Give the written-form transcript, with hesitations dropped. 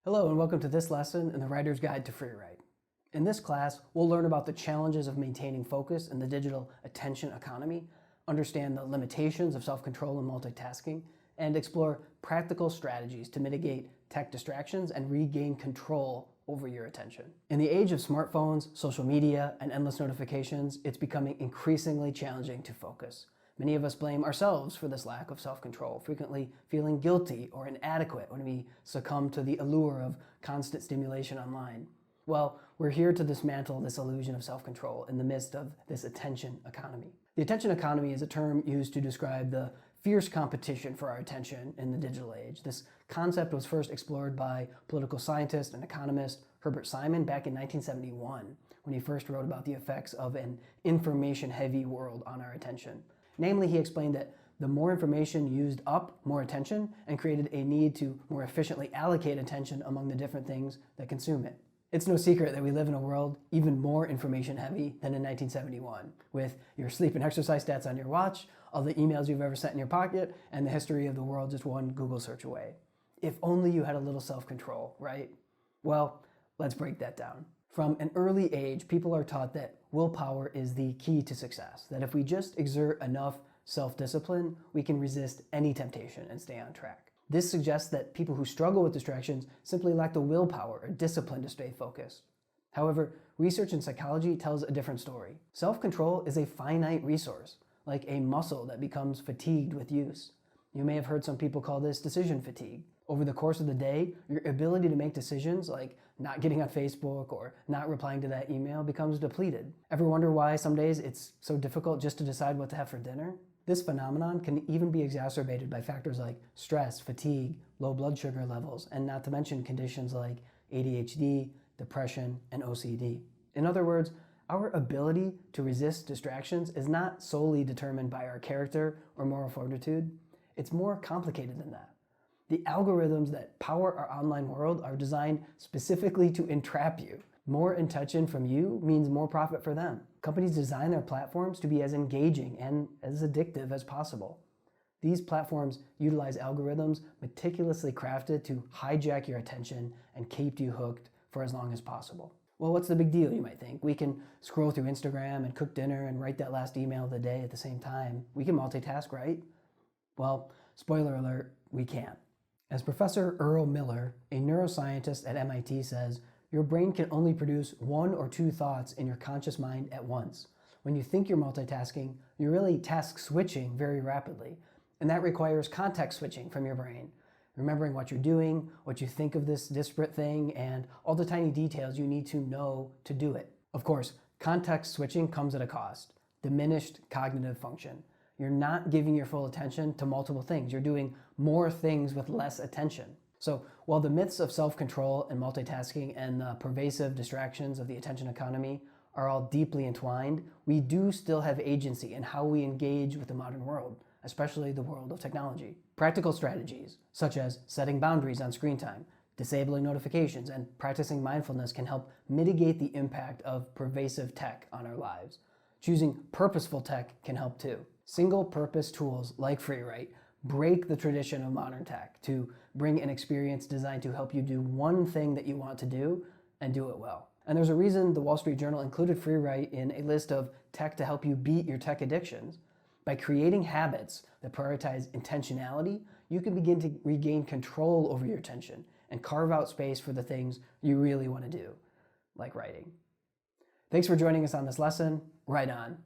Hello and welcome to this lesson in the Writer's Guide to Freewrite. In this class, we'll learn about the challenges of maintaining focus in the digital attention economy, understand the limitations of self-control and multitasking, and explore practical strategies to mitigate tech distractions and regain control over your attention. In the age of smartphones, social media, and endless notifications, it's becoming increasingly challenging to focus. Many of us blame ourselves for this lack of self-control, frequently feeling guilty or inadequate when we succumb to the allure of constant stimulation online. Well, we're here to dismantle this illusion of self-control in the midst of this attention economy. The attention economy is a term used to describe the fierce competition for our attention in the digital age. This concept was first explored by political scientist and economist Herbert Simon back in 1971, when he first wrote about the effects of an information-heavy world on our attention. Namely, he explained that the more information used up more attention and created a need to more efficiently allocate attention among the different things that consume it. It's no secret that we live in a world even more information heavy than in 1971, with your sleep and exercise stats on your watch, all the emails you've ever sent in your pocket, and the history of the world just one Google search away. If only you had a little self-control, right? Well, let's break that down. From an early age, people are taught that willpower is the key to success, that if we just exert enough self-discipline, we can resist any temptation and stay on track. This suggests that people who struggle with distractions simply lack the willpower or discipline to stay focused. However, research in psychology tells a different story. Self-control is a finite resource, like a muscle that becomes fatigued with use. You may have heard some people call this decision fatigue. Over the course of the day, your ability to make decisions like not getting on Facebook or not replying to that email becomes depleted. Ever wonder why some days it's so difficult just to decide what to have for dinner? This phenomenon can even be exacerbated by factors like stress, fatigue, low blood sugar levels, and not to mention conditions like ADHD, depression, and OCD. In other words, our ability to resist distractions is not solely determined by our character or moral fortitude. It's more complicated than that. The algorithms that power our online world are designed specifically to entrap you. More attention from you means more profit for them. Companies design their platforms to be as engaging and as addictive as possible. These platforms utilize algorithms meticulously crafted to hijack your attention and keep you hooked for as long as possible. Well, what's the big deal, you might think? We can scroll through Instagram and cook dinner and write that last email of the day at the same time. We can multitask, right? Well, spoiler alert, we can't. As Professor Earl Miller, a neuroscientist at MIT, says, your brain can only produce one or two thoughts in your conscious mind at once. When you think you're multitasking, you're really task switching very rapidly, and that requires context switching from your brain, remembering what you're doing, what you think of this disparate thing, and all the tiny details you need to know to do it. Of course, context switching comes at a cost, diminished cognitive function. You're not giving your full attention to multiple things. You're doing more things with less attention. So while the myths of self-control and multitasking and the pervasive distractions of the attention economy are all deeply entwined, we do still have agency in how we engage with the modern world, especially the world of technology. Practical strategies, such as setting boundaries on screen time, disabling notifications, and practicing mindfulness can help mitigate the impact of pervasive tech on our lives. Choosing purposeful tech can help too. Single-purpose tools like Freewrite break the tradition of modern tech to bring an experience designed to help you do one thing that you want to do and do it well. And there's a reason the Wall Street Journal included Freewrite in a list of tech to help you beat your tech addictions. By creating habits that prioritize intentionality, you can begin to regain control over your attention and carve out space for the things you really want to do, like writing. Thanks for joining us on this lesson. Write on.